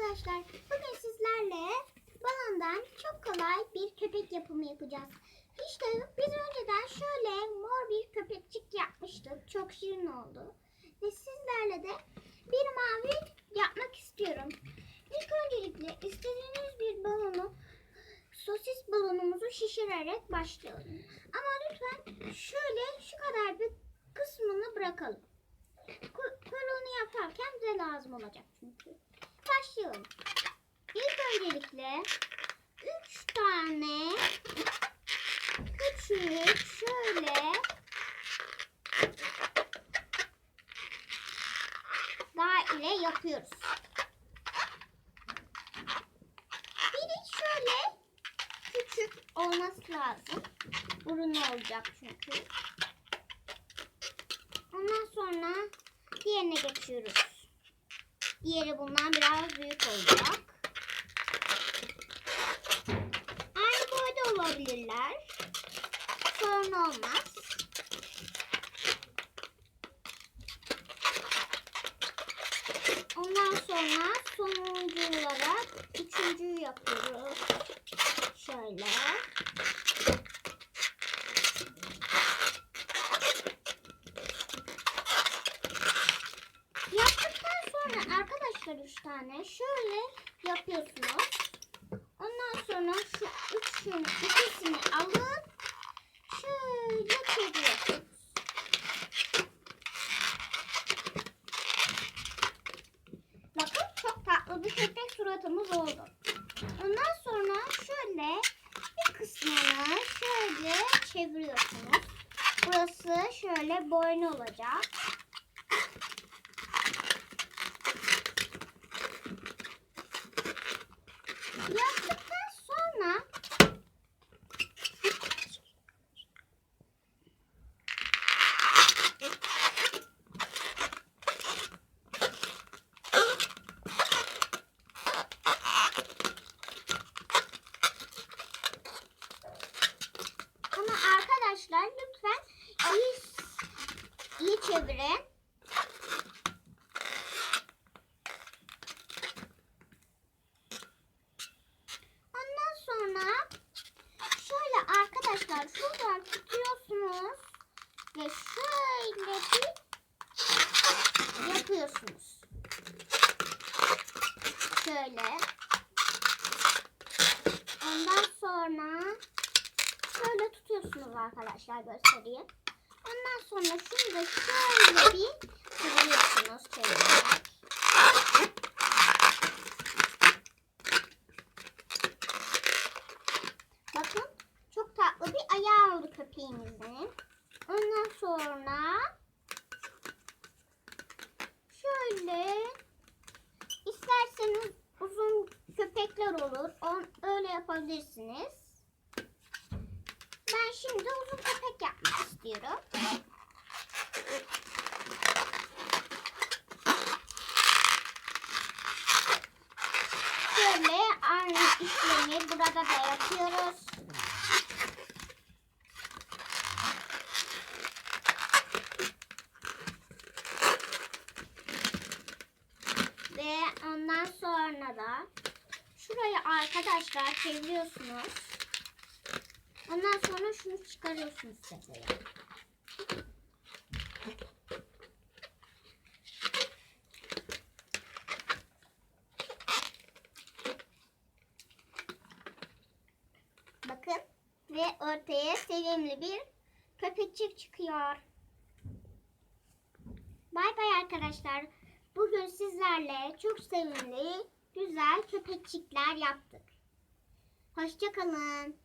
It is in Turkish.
arkadaşlar, bugün sizlerle balondan çok kolay bir köpek yapımı yapacağız. İşte biz önceden şöyle mor bir köpekçik yapmıştık. Çok şirin oldu. Ve sizlerle de bir mavi yapmak istiyorum. İlk öncelikle istediğiniz bir balonu, sosis balonumuzu şişirerek başlayalım. Ama lütfen şöyle şu kadar bir kısmını bırakalım. Kolonu yaparken bize lazım olacak çünkü. Başlayalım. İlk öncelikle 3 tane küçük şöyle daire yapıyoruz. Biri şöyle küçük olması lazım. Burun olacak çünkü. Ondan sonra diğerine geçiyoruz. Diğeri bundan biraz büyük olacak. Aynı boyda olabilirler. Sorun olmaz. Ondan sonra sonuncu olarak üçüncüyü yapıyoruz. Şöyle. Yaptıktan sonra arkadaşlar 3 tane şöyle yapıyorsunuz. Ondan sonra şu ikisini alıp şöyle çeviriyorsunuz. Bakın çok tatlı bir köpek suratımız oldu. Ondan sonra şöyle bir kısmını şöyle çeviriyorsunuz. Burası şöyle boynu olacak. Yaptıktan sonra ama arkadaşlar lütfen iyi çevirin. Sonra şöyle arkadaşlar şuradan tutuyorsunuz ve şöyle bir yapıyorsunuz. Şöyle. Ondan sonra şöyle tutuyorsunuz arkadaşlar, göstereyim. Ondan sonra şunu da şöyle bir kıvırıyorsunuz çevirerek. Bakın çok tatlı bir ayağı oldu köpeğimizin. Ondan sonra şöyle isterseniz uzun köpekler olur. Öyle yapabilirsiniz. Ben şimdi uzun köpek yapmak istiyorum. Şöyle aynı işlemi burada da yapıyoruz. Ve ondan sonra da şurayı arkadaşlar çeviriyorsunuz. Ondan sonra şunu çıkarıyorsunuz tepeye. Bakın ve ortaya sevimli bir köpekçik çıkıyor. Bay bay arkadaşlar. Bugün sizlerle çok sevimli, güzel köpekçikler yaptık. Hoşça kalın.